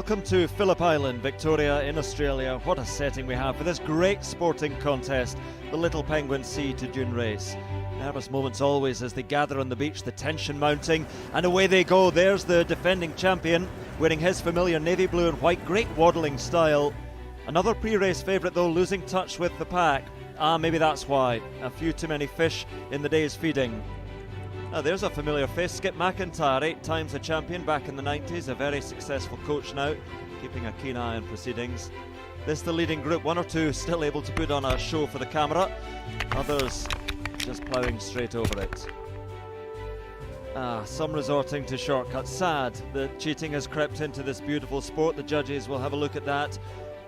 welcome to Phillip Island, Victoria in Australia. What a setting we have for this great sporting contest, the Little Penguin Sea to Dune race. Nervous moments always as they gather on the beach, the tension mounting, and away they go. There's the defending champion, wearing his familiar navy blue and white, great waddling style. Another pre-race favourite though, losing touch with the pack. Maybe that's why. A few too many fish in the day's feeding. There's a familiar face, Skip McIntyre, 8 times a champion back in the 90s, a very successful coach now, keeping a keen eye on proceedings. This the leading group, 1 or 2 still able to put on a show for the camera, others just ploughing straight over it. Some resorting to shortcuts. Sad that cheating has crept into this beautiful sport. The judges will have a look at that.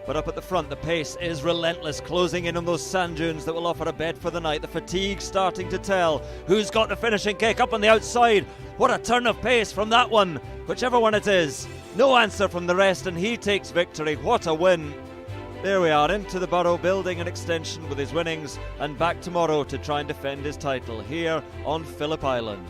But up at the front, the pace is relentless, closing in on those sand dunes that will offer a bed for the night. The fatigue starting to tell. Who's got the finishing kick up on the outside? What a turn of pace from that one, whichever one it is. No answer from the rest, and he takes victory. What a win. There we are, into the Burrow, building an extension with his winnings, and back tomorrow to try and defend his title here on Phillip Island.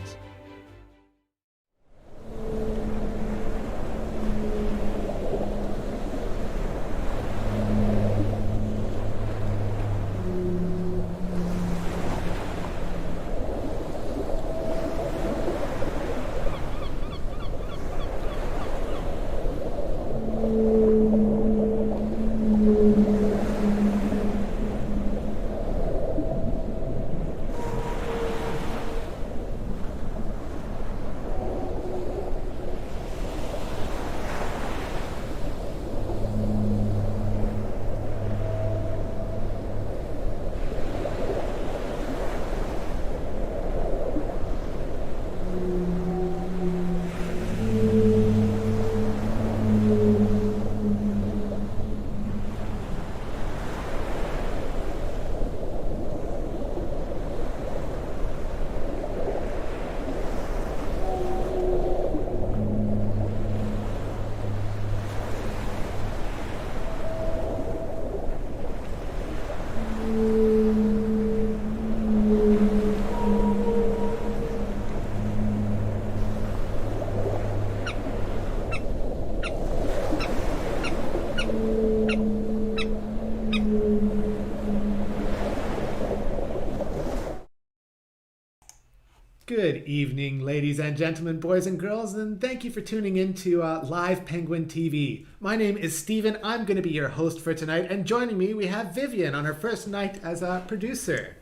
Good evening, ladies and gentlemen, boys and girls, and thank you for tuning in to Live Penguin TV. My name is Steven. I'm going to be your host for tonight, and joining me we have Vivian on her first night as a producer.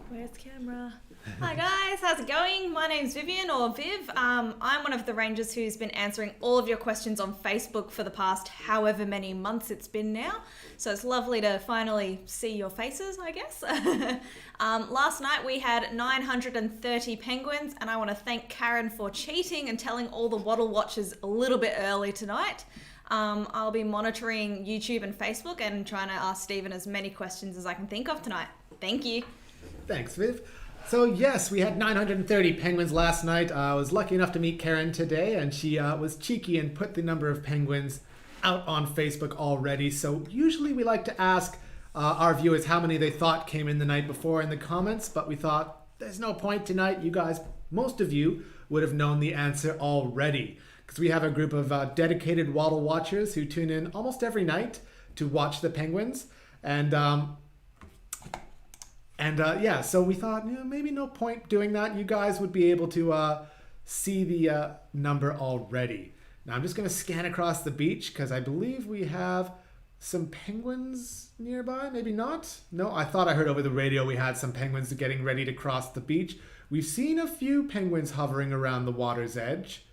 Where's the camera? Hi guys, how's it going? My name's Vivian, or Viv. I'm one of the rangers who's been answering all of your questions on Facebook for the past however many months it's been now. So it's lovely to finally see your faces, I guess. Last night we had 930 penguins, and I want to thank Karen for cheating and telling all the Waddle Watchers a little bit early tonight. I'll be monitoring YouTube and Facebook and trying to ask Stephen as many questions as I can think of tonight. Thank you. Thanks, Viv. So yes, we had 930 penguins last night. I was lucky enough to meet Karen today, and she was cheeky and put the number of penguins out on Facebook already. So usually we like to ask our viewers how many they thought came in the night before in the comments, but we thought there's no point tonight. You guys, most of you, would have known the answer already, because we have a group of dedicated Waddle Watchers who tune in almost every night to watch the penguins. Yeah, so we thought, maybe no point doing that. You guys would be able to see the number already. Now I'm just going to scan across the beach because I believe we have some penguins nearby. Maybe not. No, I thought I heard over the radio we had some penguins getting ready to cross the beach. We've seen a few penguins hovering around the water's edge.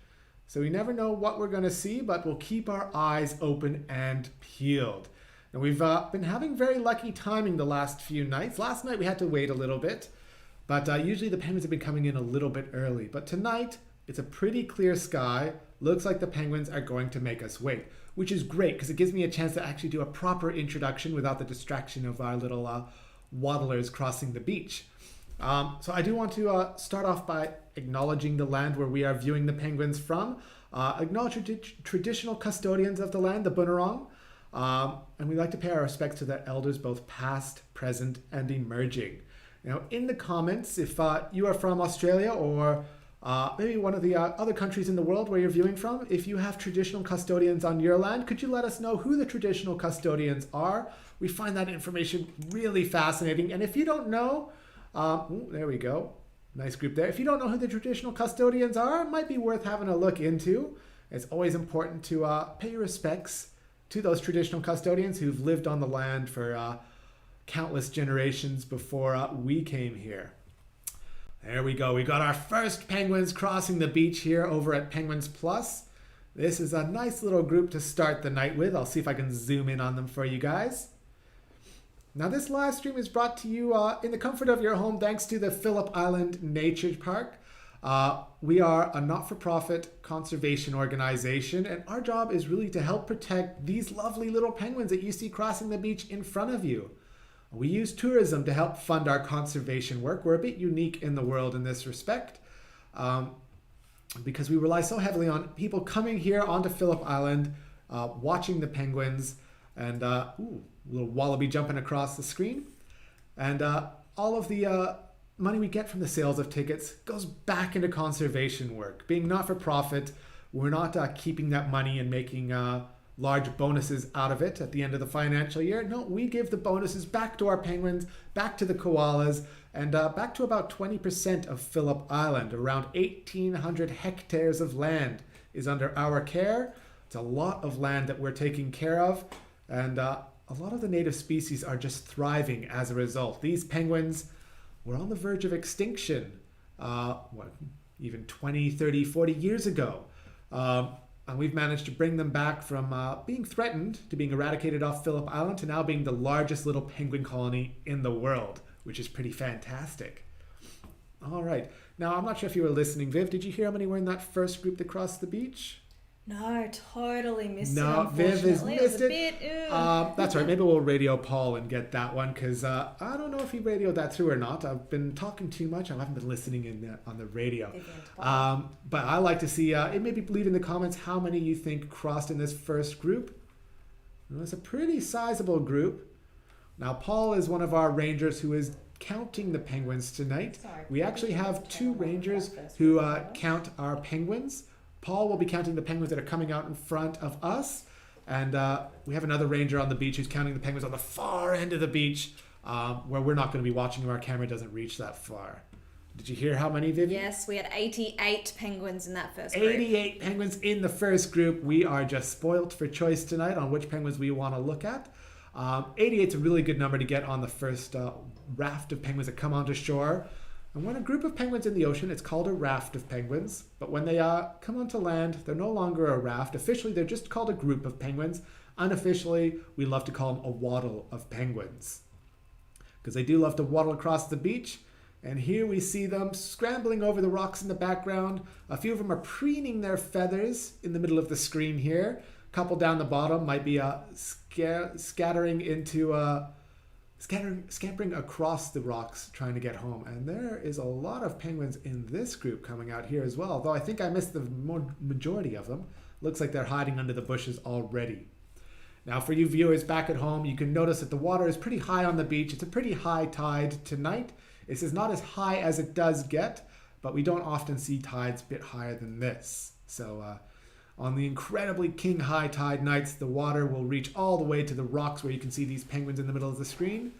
So we never know what we're going to see, but we'll keep our eyes open and peeled. And we've been having very lucky timing the last few nights. Last night we had to wait a little bit, but usually the penguins have been coming in a little bit early. But tonight, it's a pretty clear sky. Looks like the penguins are going to make us wait, which is great because it gives me a chance to actually do a proper introduction without the distraction of our little waddlers crossing the beach. So I do want to start off by acknowledging the land where we are viewing the penguins from. Acknowledge traditional custodians of the land, the Bunurong. And we'd like to pay our respects to their elders, both past, present, and emerging. Now, in the comments, if you are from Australia or maybe one of the other countries in the world where you're viewing from. If you have traditional custodians on your land, could you let us know who the traditional custodians are? We find that information really fascinating. And if you don't know, there we go. Nice group there. If you don't know who the traditional custodians are, it might be worth having a look into. It's always important to pay your respects to those traditional custodians who've lived on the land for countless generations before we came here. There we go. We got our first penguins crossing the beach here over at Penguins Plus. This is a nice little group to start the night with. I'll see if I can zoom in on them for you guys. Now this live stream is brought to you in the comfort of your home thanks to the Phillip Island Nature Park. We are a not-for-profit conservation organization, and our job is really to help protect these lovely little penguins that you see crossing the beach in front of you. We use tourism to help fund our conservation work. We're a bit unique in the world in this respect because we rely so heavily on people coming here onto Phillip Island, watching the penguins, and little wallaby jumping across the screen. And all of the money we get from the sales of tickets goes back into conservation work. Being not-for-profit, we're not keeping that money and making large bonuses out of it at the end of the financial year. No, we give the bonuses back to our penguins, back to the koalas, and back to about 20% of Phillip Island. Around 1,800 hectares of land is under our care. It's a lot of land that we're taking care of, and a lot of the native species are just thriving as a result. These penguins were on the verge of extinction, even 20, 30, 40 years ago. And we've managed to bring them back from being threatened to being eradicated off Phillip Island to now being the largest little penguin colony in the world, which is pretty fantastic. All right. Now, I'm not sure if you were listening, Viv. Did you hear how many were in that first group that crossed the beach? No, totally missed it, No, Viv has unfortunately. missed It it. was a bit, That's right. Maybe we'll radio Paul and get that one because I don't know if he radioed that through or not. I've been talking too much. I haven't been listening on the radio. But I like to see, maybe leave in the comments how many you think crossed in this first group. Well, it's a pretty sizable group. Now, Paul is one of our rangers who is counting the penguins tonight. We actually have two rangers who count our penguins. Paul will be counting the penguins that are coming out in front of us. And we have another ranger on the beach who's counting the penguins on the far end of the beach where we're not going to be watching them. Our camera doesn't reach that far. Did you hear how many, Vivian? Yes, we had 88 penguins in that first group. 88 penguins in the first group. We are just spoilt for choice tonight on which penguins we want to look at. 88 is a really good number to get on the first raft of penguins that come onto shore. And when a group of penguins in the ocean, it's called a raft of penguins. But when they come onto land, they're no longer a raft. Officially, they're just called a group of penguins. Unofficially, we love to call them a waddle of penguins. Because they do love to waddle across the beach. And here we see them scrambling over the rocks in the background. A few of them are preening their feathers in the middle of the screen here. A couple down the bottom might be scattering scampering across the rocks trying to get home. And there is a lot of penguins in this group coming out here as well, although I think I missed the majority of them. Looks like they're hiding under the bushes already. Now for you viewers back at home, you can notice that the water is pretty high on the beach. It's a pretty high tide tonight. This is not as high as it does get, but we don't often see tides a bit higher than this. So on the incredibly king high tide nights, the water will reach all the way to the rocks where you can see these penguins in the middle of the screen.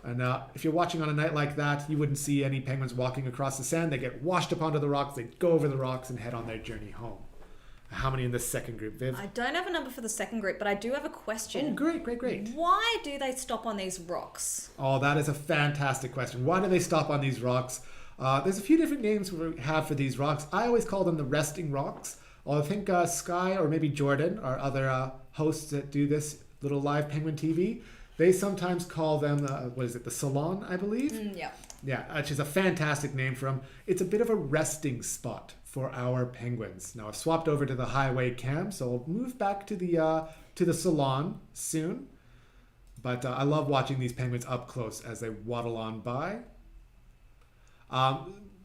And if you're watching on a night like that, you wouldn't see any penguins walking across the sand. They get washed up onto the rocks, they go over the rocks and head on their journey home. How many in this second group, Viv? I don't have a number for the second group, but I do have a question. Oh, great. Why do they stop on these rocks? Oh, that is a fantastic question. Why do they stop on these rocks? There's a few different names we have for these rocks. I always call them the resting rocks. I think Sky or maybe Jordan, our other hosts that do this little live penguin TV, they sometimes call them, the Salon, I believe? Yeah. Yeah, which is a fantastic name for them. It's a bit of a resting spot for our penguins. Now I've swapped over to the highway cam, so I'll move back to the Salon soon. But I love watching these penguins up close as they waddle on by.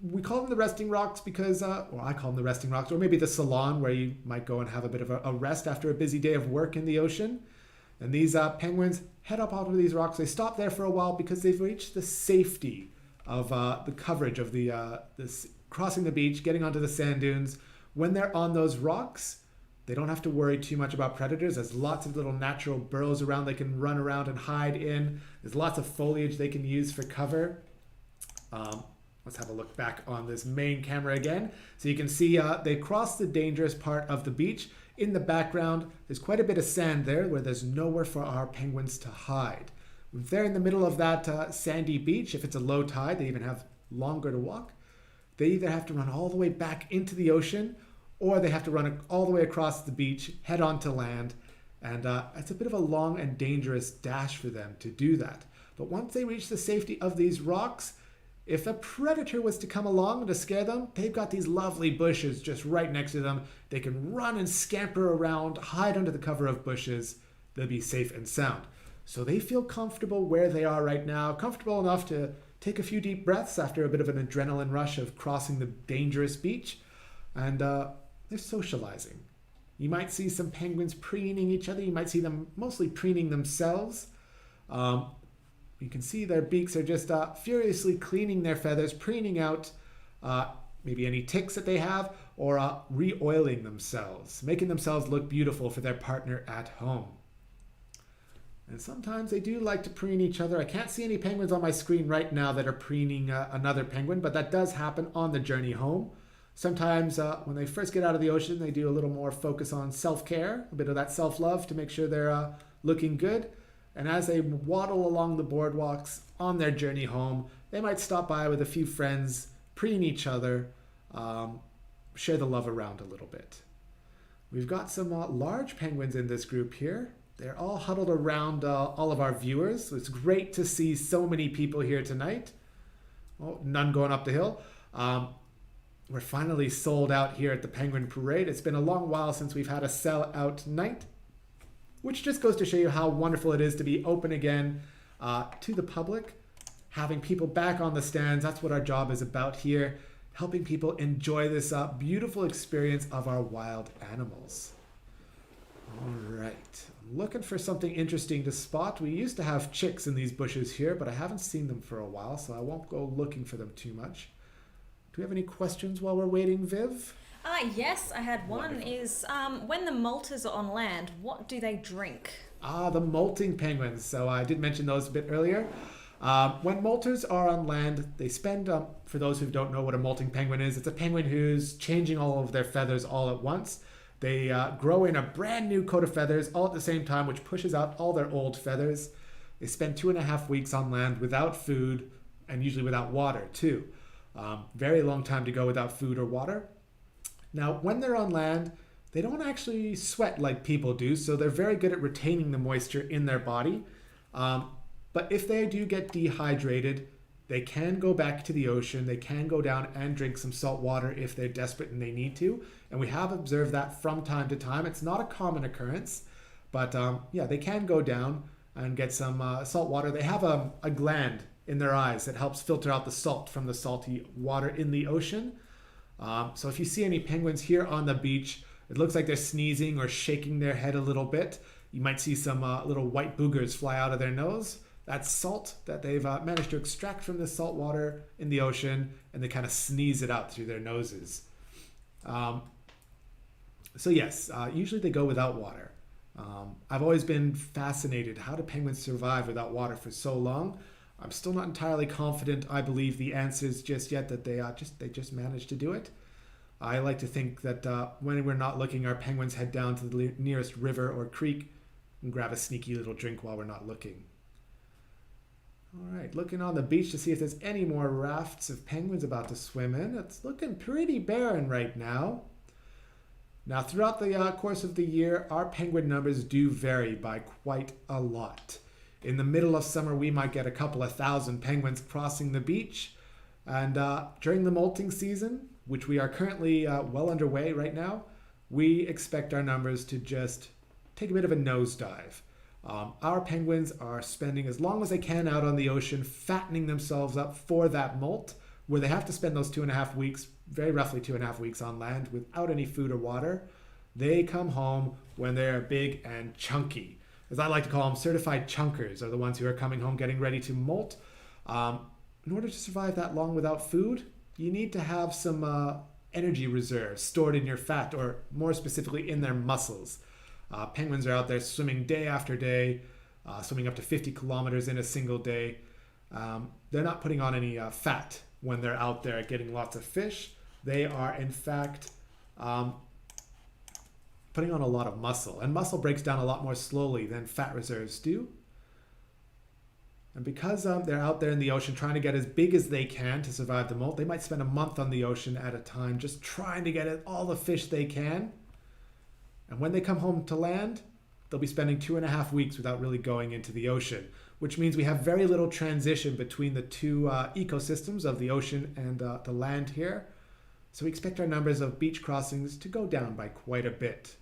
We call them the resting rocks because, or I call them the resting rocks, or maybe the Salon where you might go and have a bit of a rest after a busy day of work in the ocean. And these penguins head up onto these rocks. They stop there for a while because they've reached the safety of the coverage of the crossing the beach, getting onto the sand dunes. When they're on those rocks, they don't have to worry too much about predators. There's lots of little natural burrows around they can run around and hide in. There's lots of foliage they can use for cover. Let's have a look back on this main camera again. So you can see they cross the dangerous part of the beach. In the background, there's quite a bit of sand there where there's nowhere for our penguins to hide. If they're in the middle of that sandy beach, if it's a low tide, they even have longer to walk. They either have to run all the way back into the ocean, or they have to run all the way across the beach, head onto land. And it's a bit of a long and dangerous dash for them to do that. But once they reach the safety of these rocks, if a predator was to come along to scare them, they've got these lovely bushes just right next to them. They can run and scamper around, hide under the cover of bushes. They'll be safe and sound. So they feel comfortable where they are right now, comfortable enough to take a few deep breaths after a bit of an adrenaline rush of crossing the dangerous beach. And they're socializing. You might see some penguins preening each other. You might see them mostly preening themselves. You can see their beaks are just furiously cleaning their feathers, preening out maybe any ticks that they have, or re-oiling themselves, making themselves look beautiful for their partner at home. And sometimes they do like to preen each other. I can't see any penguins on my screen right now that are preening another penguin, but that does happen on the journey home. Sometimes when they first get out of the ocean, they do a little more focus on self-care, a bit of that self-love to make sure they're looking good. And as they waddle along the boardwalks on their journey home, they might stop by with a few friends, preen each other, share the love around a little bit. We've got some large penguins in this group here. They're all huddled around all of our viewers. So it's great to see so many people here tonight. Oh, none going up the hill. We're finally sold out here at the Penguin Parade. It's been a long while since we've had a sell-out night, which just goes to show you how wonderful it is to be open again to the public, having people back on the stands. That's what our job is about here, helping people enjoy this beautiful experience of our wild animals. All right, I'm looking for something interesting to spot. We used to have chicks in these bushes here, but I haven't seen them for a while, so I won't go looking for them too much. Do we have any questions while we're waiting, Viv? Yes, I had one. Wonderful. Is when the molters are on land, what do they drink? The molting penguins. So I did mention those a bit earlier. When molters are on land, they spend, for those who don't know what a molting penguin is, it's a penguin who's changing all of their feathers all at once. They grow in a brand new coat of feathers all at the same time, which pushes out all their old feathers. They spend 2.5 weeks on land without food and usually without water too. Very long time to go without food or water. Now, when they're on land, they don't actually sweat like people do, so they're very good at retaining the moisture in their body. But if they do get dehydrated, they can go back to the ocean. They can go down and drink some salt water if they're desperate and they need to. And we have observed that from time to time. It's not a common occurrence, but yeah, they can go down and get some salt water. They have a gland in their eyes that helps filter out the salt from the salty water in the ocean. So if you see any penguins here on the beach, it looks like they're sneezing or shaking their head a little bit. You might see some little white boogers fly out of their nose. That's salt that they've managed to extract from the salt water in the ocean, and they kind of sneeze it out through their noses. So yes, usually they go without water. I've always been fascinated. How do penguins survive without water for so long? I'm still not entirely confident I believe the answers just yet, that they just managed to do it. I like to think that when we're not looking, our penguins head down to the nearest river or creek and grab a sneaky little drink while we're not looking. All right, looking on the beach to see if there's any more rafts of penguins about to swim in. It's looking pretty barren right now. Now, throughout the course of the year, our penguin numbers do vary by quite a lot. In the middle of summer, we might get a couple of thousand penguins crossing the beach. And during the molting season, which we are currently well underway right now, we expect our numbers to just take a bit of a nosedive. Our penguins are spending as long as they can out on the ocean, fattening themselves up for that molt, where they have to spend those 2.5 weeks, very roughly 2.5 weeks on land without any food or water. They come home when they're big and chunky. As I like to call them, certified chunkers are the ones who are coming home getting ready to molt. In order to survive that long without food, you need to have some energy reserves stored in your fat, or more specifically in their muscles. Penguins are out there swimming day after day, swimming up to 50 kilometers in a single day. They're not putting on any fat when they're out there getting lots of fish. They are, in fact, putting on a lot of muscle. And muscle breaks down a lot more slowly than fat reserves do. And because they're out there in the ocean trying to get as big as they can to survive the molt, they might spend a month on the ocean at a time just trying to get all the fish they can. And when they come home to land, they'll be spending 2.5 weeks without really going into the ocean, which means we have very little transition between the two ecosystems of the ocean and the land here. So we expect our numbers of beach crossings to go down by quite a bit.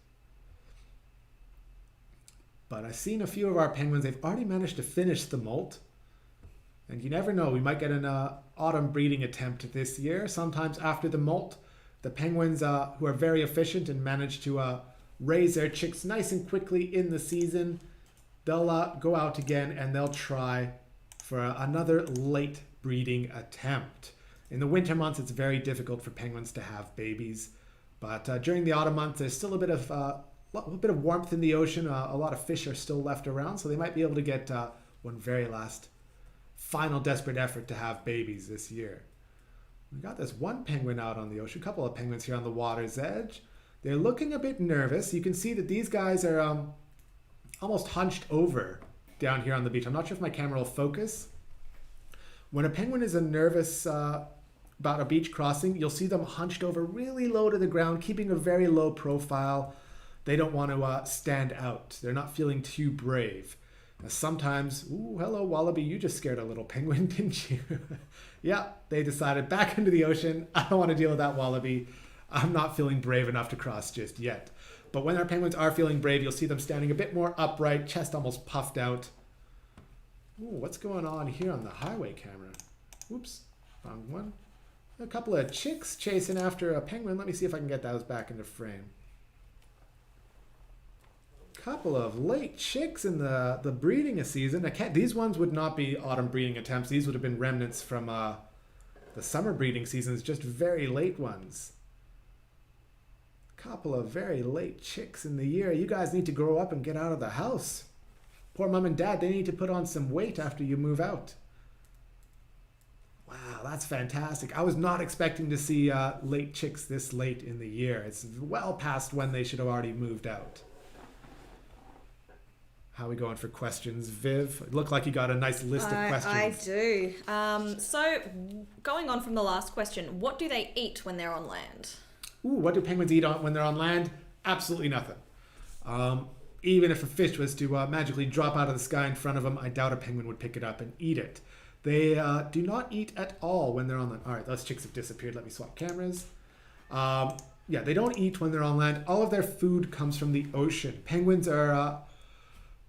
But I've seen a few of our penguins, they've already managed to finish the molt. And you never know, we might get an autumn breeding attempt this year. Sometimes after the molt, the penguins who are very efficient and manage to raise their chicks nice and quickly in the season, they'll go out again and they'll try for another late breeding attempt. In the winter months, it's very difficult for penguins to have babies. But during the autumn months, there's still a bit of warmth in the ocean. A lot of fish are still left around, so they might be able to get one very last final desperate effort to have babies this year. We got this one penguin out on the ocean, a couple of penguins here on the water's edge. They're looking a bit nervous. You can see that these guys are almost hunched over down here on the beach. I'm not sure if my camera will focus. When a penguin is nervous about a beach crossing, you'll see them hunched over really low to the ground, keeping a very low profile. They don't want to stand out. They're not feeling too brave. Sometimes, ooh, hello wallaby, you just scared a little penguin, didn't you? Yeah, they decided back into the ocean. I don't want to deal with that wallaby. I'm not feeling brave enough to cross just yet. But when our penguins are feeling brave, you'll see them standing a bit more upright, chest almost puffed out. Ooh, what's going on here on the highway camera? Oops, wrong one. A couple of chicks chasing after a penguin. Let me see if I can get those back into frame. Couple of late chicks in the breeding season. These ones would not be autumn breeding attempts. These would have been remnants from the summer breeding seasons, just very late ones. Couple of very late chicks in the year. You guys need to grow up and get out of the house. Poor mom and dad, they need to put on some weight after you move out. Wow, that's fantastic. I was not expecting to see late chicks this late in the year. It's well past when they should have already moved out. How are we going for questions, Viv? It looked like you got a nice list of questions. I do. So, going on from the last question, what do they eat when they're on land? Ooh, what do penguins eat when they're on land? Absolutely nothing. Even if a fish was to magically drop out of the sky in front of them, I doubt a penguin would pick it up and eat it. They do not eat at all when they're on land. All right, those chicks have disappeared. Let me swap cameras. Yeah, they don't eat when they're on land. All of their food comes from the ocean. Penguins are...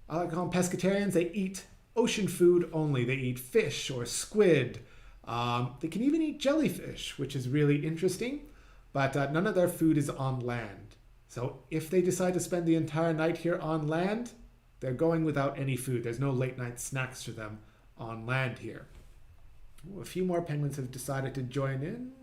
I like to call them pescatarians. They eat ocean food only. They eat fish or squid. They can even eat jellyfish, which is really interesting. But none of their food is on land. So if they decide to spend the entire night here on land, they're going without any food. There's no late night snacks for them on land here. Ooh, a few more penguins have decided to join in.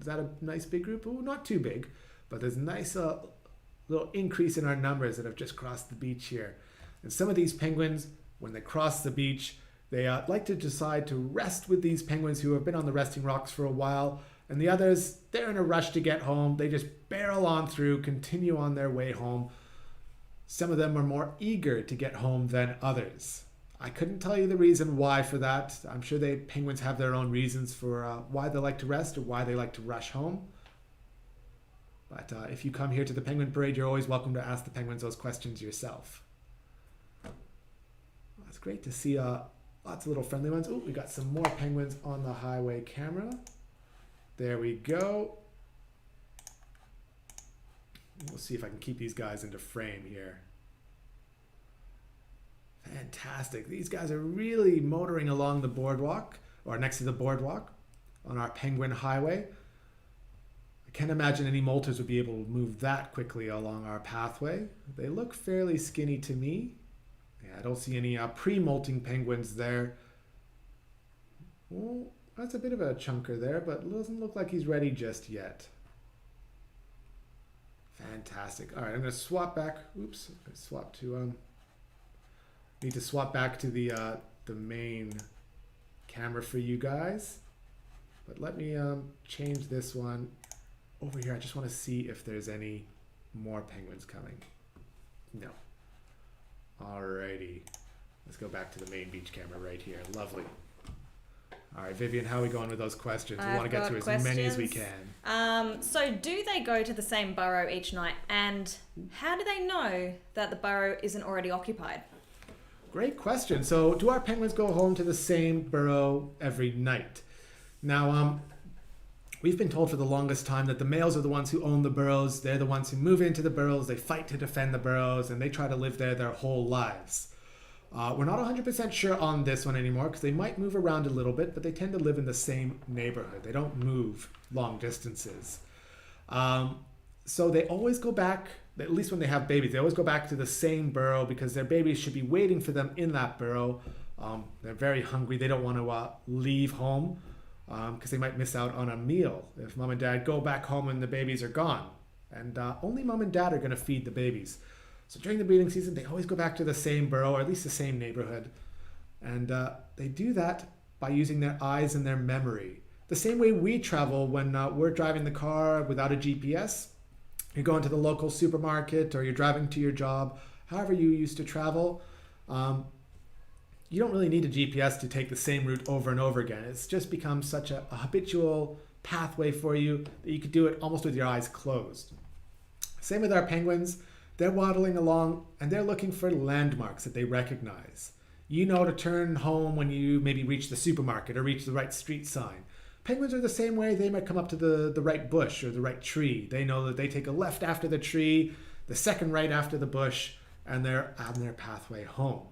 Is that a nice big group? Ooh, not too big. But there's a nice little increase in our numbers that have just crossed the beach here. And some of these penguins, when they cross the beach, they like to decide to rest with these penguins who have been on the resting rocks for a while. And the others, they're in a rush to get home. They just barrel on through, continue on their way home. Some of them are more eager to get home than others. I couldn't tell you the reason why for that. I'm sure penguins have their own reasons for why they like to rest or why they like to rush home. But if you come here to the Penguin Parade, you're always welcome to ask the penguins those questions yourself. It's great to see lots of little friendly ones. Oh, we got some more penguins on the highway camera. There we go. We'll see if I can keep these guys into frame here. Fantastic. These guys are really motoring along the boardwalk, or next to the boardwalk on our Penguin Highway. I can't imagine any molters would be able to move that quickly along our pathway. They look fairly skinny to me. Yeah, I don't see any pre-molting penguins there. Well, That's a bit of a chunker there, but doesn't look like he's ready just yet. Fantastic. All right, I'm going to swap back. Oops, I swapped to need to swap back to the main camera for you guys. But let me change this one over here. I just want to see if there's any more penguins coming. No. Alrighty. Let's go back to the main beach camera right here. Lovely. All right, Vivian, how are we going with those questions? We want to get through as many as we can. So do they go to the same burrow each night? And how do they know that the burrow isn't already occupied? Great question. So do our penguins go home to the same burrow every night? Now, we've been told for the longest time that the males are the ones who own the burrows. They're the ones who move into the burrows. They fight to defend the burrows, and they try to live there their whole lives. We're not 100% sure on this one anymore because they might move around a little bit, but they tend to live in the same neighborhood. They don't move long distances. So they always go back, at least when they have babies, they always go back to the same burrow because their babies should be waiting for them in that burrow. They're very hungry. They don't want to leave home because they might miss out on a meal if mom and dad go back home and the babies are gone. And only mom and dad are going to feed the babies. So during the breeding season, they always go back to the same burrow, or at least the same neighborhood. And they do that by using their eyes and their memory. The same way we travel when we're driving the car without a GPS. You're going to the local supermarket or you're driving to your job, however you used to travel. You don't really need a GPS to take the same route over and over again. It's just become such a habitual pathway for you that you could do it almost with your eyes closed. Same with our penguins. They're waddling along and they're looking for landmarks that they recognize. You know to turn home when you maybe reach the supermarket or reach the right street sign. Penguins are the same way. They might come up to the right bush or the right tree. They know that they take a left after the tree, the second right after the bush, and they're on their pathway home.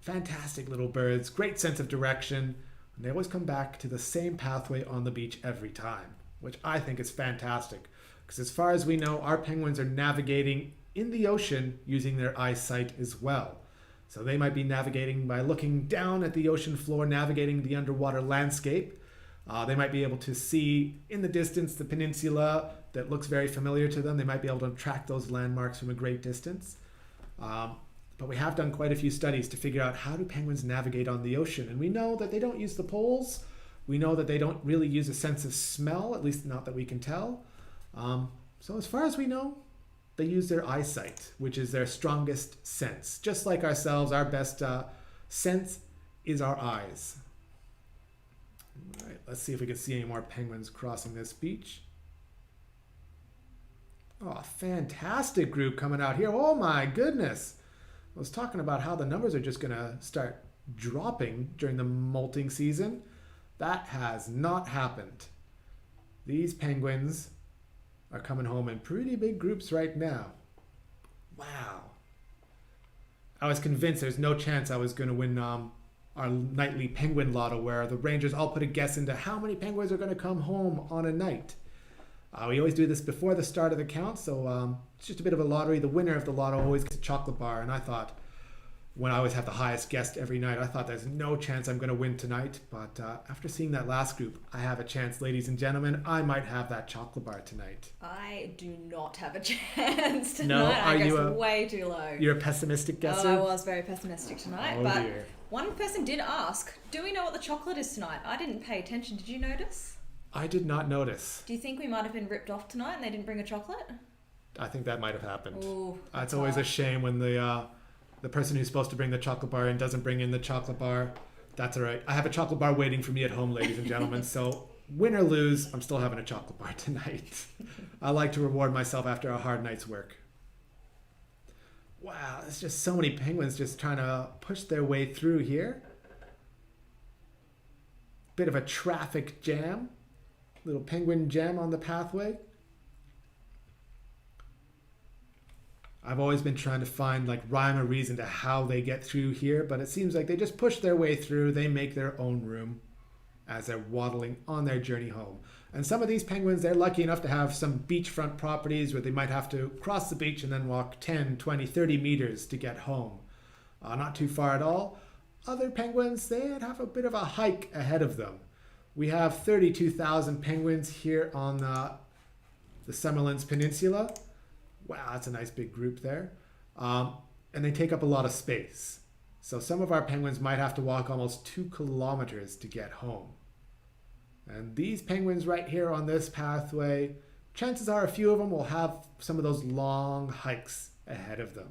Fantastic little birds, great sense of direction. And they always come back to the same pathway on the beach every time, which I think is fantastic. Because as far as we know, our penguins are navigating in the ocean using their eyesight as well. So they might be navigating by looking down at the ocean floor, navigating the underwater landscape. They might be able to see in the distance the peninsula that looks very familiar to them. They might be able to track those landmarks from a great distance. But we have done quite a few studies to figure out how do penguins navigate on the ocean. And we know that they don't use the poles. We know that they don't really use a sense of smell, at least not that we can tell. So as far as we know, they use their eyesight, which is their strongest sense. Just like ourselves, our best sense is our eyes. All right, let's see if we can see any more penguins crossing this beach. Oh, fantastic group coming out here. Oh my goodness. I was talking about how the numbers are just going to start dropping during the molting season. That has not happened. These penguins are coming home in pretty big groups right now. Wow. I was convinced there's no chance I was going to win our nightly penguin lotto where the Rangers all put a guess into how many penguins are going to come home on a night. We always do this before the start of the count, so it's just a bit of a lottery. The winner of the lotto always gets a chocolate bar, and I thought, when I always have the highest guest every night, I thought there's no chance I'm going to win tonight. But after seeing that last group, I have a chance, ladies and gentlemen. I might have that chocolate bar tonight. I do not have a chance tonight. No, I guessed way too low. You're a pessimistic guesser? Oh, I was very pessimistic tonight. Oh, but dear. One person did ask, do we know what the chocolate is tonight? I didn't pay attention. Did you notice? I did not notice. Do you think we might have been ripped off tonight and they didn't bring a chocolate? I think that might have happened. Ooh, It's always a shame when the person who's supposed to bring the chocolate bar in doesn't bring in the chocolate bar. That's all right. I have a chocolate bar waiting for me at home, ladies and gentlemen. So win or lose, I'm still having a chocolate bar tonight. I like to reward myself after a hard night's work. Wow, there's just so many penguins just trying to push their way through here. Bit of a traffic jam. Little penguin jam on the pathway. I've always been trying to find rhyme or reason to how they get through here, but it seems like they just push their way through. They make their own room as they're waddling on their journey home. And some of these penguins, they're lucky enough to have some beachfront properties where they might have to cross the beach and then walk 10, 20, 30 meters to get home. Not too far at all. other penguins, they'd have a bit of a hike ahead of them. We have 32,000 penguins here on the Summerlands Peninsula. Wow, that's a nice big group there. And they take up a lot of space. So some of our penguins might have to walk almost 2 kilometers to get home. And these penguins right here on this pathway, chances are a few of them will have some of those long hikes ahead of them.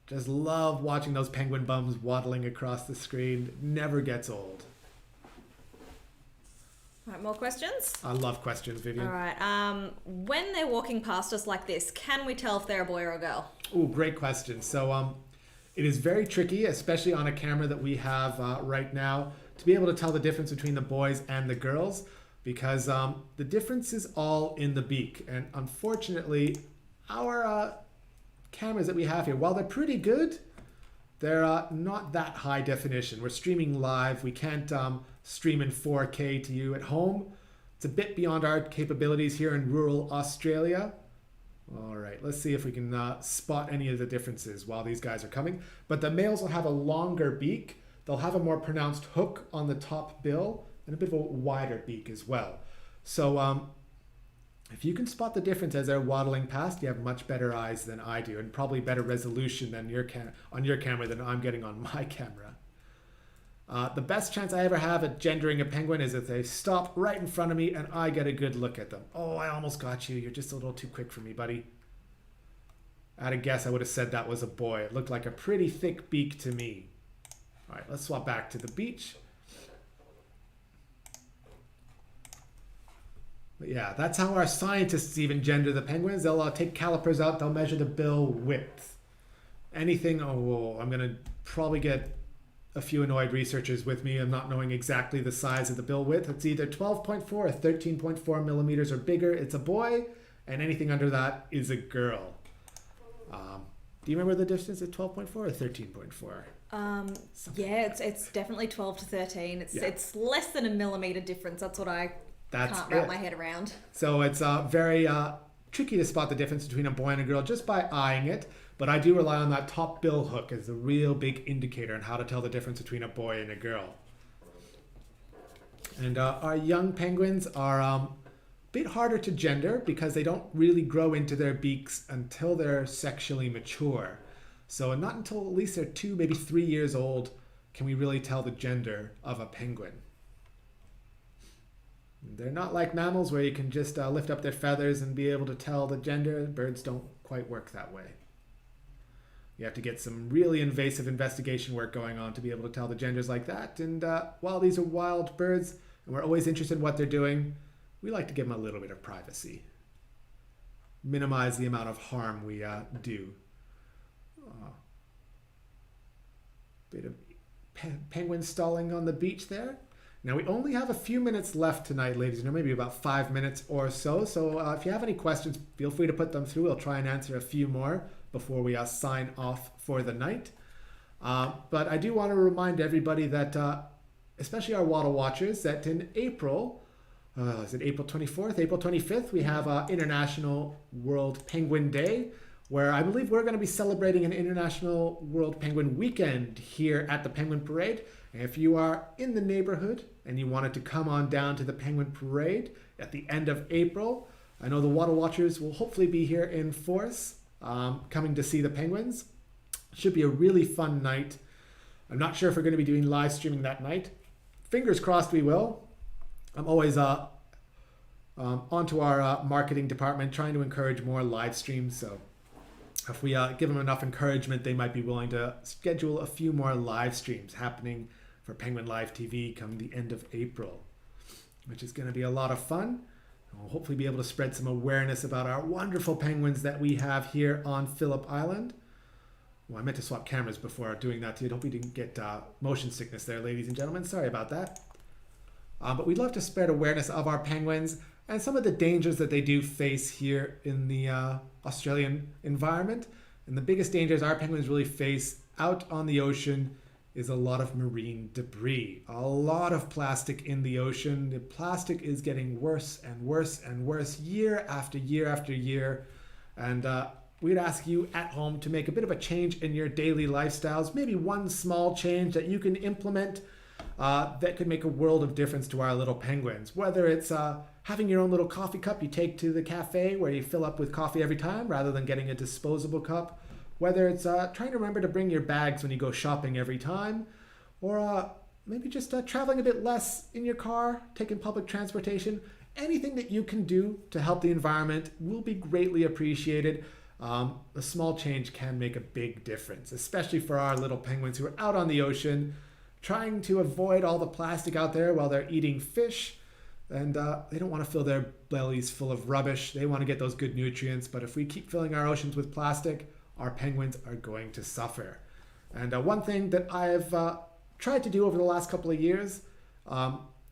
Just love watching those penguin bums waddling across the screen. It never gets old. All right, more questions? I love questions, Vivian. All right. When they're walking past us like this, can we tell if they're a boy or a girl? Oh, great question. So it is very tricky, especially on a camera that we have right now, to be able to tell the difference between the boys and the girls, because the difference is all in the beak. And unfortunately, our cameras that we have here, while they're pretty good, they're not that high definition. We're streaming live. We can't stream in 4K to you at home. It's a bit beyond our capabilities here in rural Australia. All right, let's see if we can spot any of the differences while these guys are coming. But the males will have a longer beak. They'll have a more pronounced hook on the top bill and a bit of a wider beak as well. So if you can spot the difference as they're waddling past, you have much better eyes than I do, and probably better resolution than on your camera than I'm getting on my camera. The best chance I ever have at gendering a penguin is if they stop right in front of me and I get a good look at them. Oh, I almost got you. You're just a little too quick for me, buddy. At a guess, I would have said that was a boy. It looked like a pretty thick beak to me. All right, let's swap back to the beach. But yeah, that's how our scientists even gender the penguins. They'll take calipers out. They'll measure the bill width. Anything, oh, I'm going to probably get a few annoyed researchers with me. I'm not knowing exactly the size of the bill width. It's either 12.4 or 13.4 millimeters or bigger. It's a boy, and anything under that is a girl. Do you remember the distance at 12.4 or 13.4? Yeah, it's definitely 12 to 13. It's less than a millimeter difference. That's what I can't wrap my head around. So it's very tricky to spot the difference between a boy and a girl just by eyeing it. But I do rely on that top bill hook as a real big indicator on how to tell the difference between a boy and a girl. And our young penguins are a bit harder to gender because they don't really grow into their beaks until they're sexually mature. So not until at least they're 2, maybe 3 years old can we really tell the gender of a penguin. They're not like mammals where you can just lift up their feathers and be able to tell the gender. Birds don't quite work that way. You have to get some really invasive investigation work going on to be able to tell the genders like that. And while these are wild birds and we're always interested in what they're doing, we like to give them a little bit of privacy. Minimize the amount of harm we do. Bit of penguin stalling on the beach there. Now we only have a few minutes left tonight, ladies and gentlemen, maybe about 5 minutes or so. So if you have any questions, feel free to put them through. I'll try and answer a few more before we sign off for the night. But I do want to remind everybody that, especially our Waddle Watchers, that in April, is it April 24th, April 25th, we have International World Penguin Day, where I believe we're going to be celebrating an International World Penguin Weekend here at the Penguin Parade. And if you are in the neighborhood and you wanted to come on down to the Penguin Parade at the end of April, I know the Waddle Watchers will hopefully be here in force, coming to see the penguins. Should be a really fun night. I'm not sure if we're going to be doing live streaming that night. Fingers crossed we will. I'm always onto our marketing department trying to encourage more live streams. So if we give them enough encouragement, they might be willing to schedule a few more live streams happening for Penguin Live TV come the end of April, which is going to be a lot of fun. We'll hopefully be able to spread some awareness about our wonderful penguins that we have here on Phillip Island. Well, I meant to swap cameras before doing that too. Hope you didn't get motion sickness there, ladies and gentlemen. Sorry about that. But we'd love to spread awareness of our penguins and some of the dangers that they do face here in the Australian environment. And the biggest dangers our penguins really face out on the ocean is a lot of marine debris, a lot of plastic in the ocean. The plastic is getting worse and worse and worse year after year after year. And we'd ask you at home to make a bit of a change in your daily lifestyles, maybe one small change that you can implement that could make a world of difference to our little penguins. Whether it's having your own little coffee cup you take to the cafe where you fill up with coffee every time rather than getting a disposable cup. Whether it's trying to remember to bring your bags when you go shopping every time. Or maybe just traveling a bit less in your car, taking public transportation. Anything that you can do to help the environment will be greatly appreciated. A small change can make a big difference, especially for our little penguins who are out on the ocean, trying to avoid all the plastic out there while they're eating fish. And they don't want to fill their bellies full of rubbish. They want to get those good nutrients. But if we keep filling our oceans with plastic, our penguins are going to suffer. And one thing that I have tried to do over the last couple of years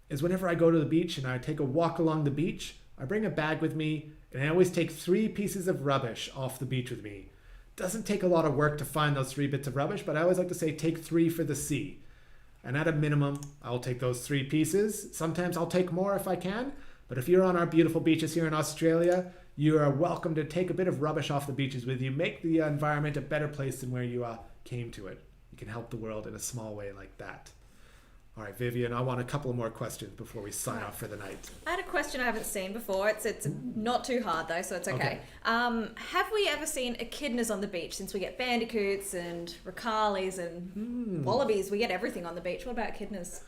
is whenever I go to the beach and I take a walk along the beach, I bring a bag with me and I always take 3 pieces of rubbish off the beach with me. Doesn't take a lot of work to find those 3 bits of rubbish, but I always like to say take 3 for the sea. And at a minimum, I'll take those 3 pieces. Sometimes I'll take more if I can, but if you're on our beautiful beaches here in Australia, you are welcome to take a bit of rubbish off the beaches with you. Make the environment a better place than where you came to it. You can help the world in a small way like that. All right, Vivian, I want a couple more questions before we sign off for the night. I had a question I haven't seen before. It's not too hard though, so it's okay. Have we ever seen echidnas on the beach? Since we get bandicoots and rakalis and wallabies, we get everything on the beach. What about echidnas?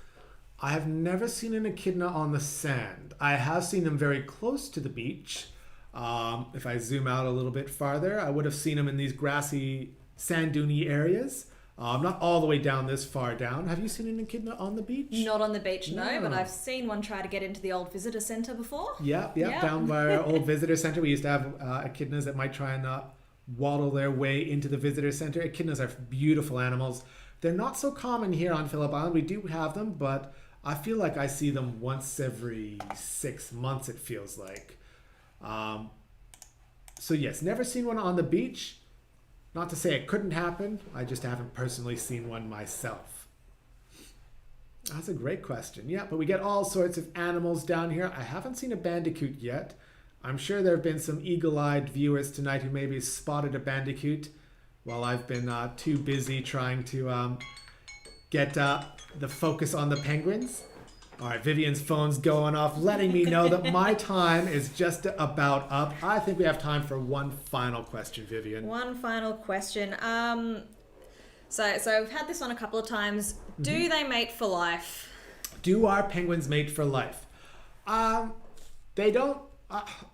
I have never seen an echidna on the sand. I have seen them very close to the beach. If I zoom out a little bit farther, I would have seen them in these grassy, sand duney areas. Not all the way down this far down. Have you seen an echidna on the beach? Not on the beach, no, but I've seen one try to get into the old visitor centre before. Yeah. Down by our old visitor centre, we used to have echidnas that might try and waddle their way into the visitor centre. Echidnas are beautiful animals. They're not so common here on Phillip Island. We do have them, but I feel like I see them once every 6 months, it feels like. So yes, never seen one on the beach. Not to say it couldn't happen, I just haven't personally seen one myself. That's a great question. Yeah, but we get all sorts of animals down here. I haven't seen a bandicoot yet. I'm sure there have been some eagle-eyed viewers tonight who maybe spotted a bandicoot while I've been too busy trying to get the focus on the penguins. All right, Vivian's phone's going off, letting me know that my time is just about up. I think we have time for one final question, Vivian. One final question. So we've had this one a couple of times. Do they mate for life? Do our penguins mate for life? They don't.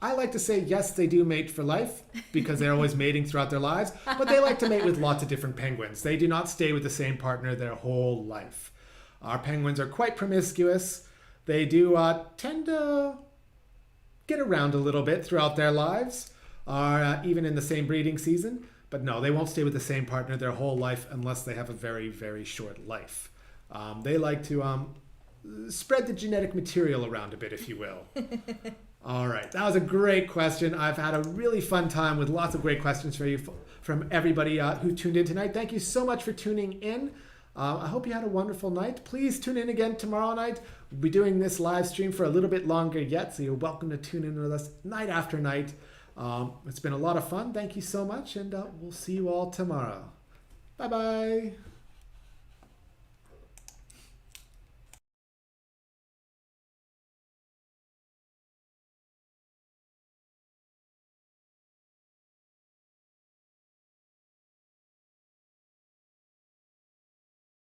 I like to say yes, they do mate for life because they're always mating throughout their lives, but they like to mate with lots of different penguins. They do not stay with the same partner their whole life. Our penguins are quite promiscuous. They do tend to get around a little bit throughout their lives, even in the same breeding season. But no, they won't stay with the same partner their whole life unless they have a very, very short life. They like to spread the genetic material around a bit, if you will. All right, that was a great question. I've had a really fun time with lots of great questions for you from everybody who tuned in tonight. Thank you so much for tuning in. I hope you had a wonderful night. Please tune in again tomorrow night. We'll be doing this live stream for a little bit longer yet, so you're welcome to tune in with us night after night. It's been a lot of fun. Thank you so much, and we'll see you all tomorrow. Bye-bye.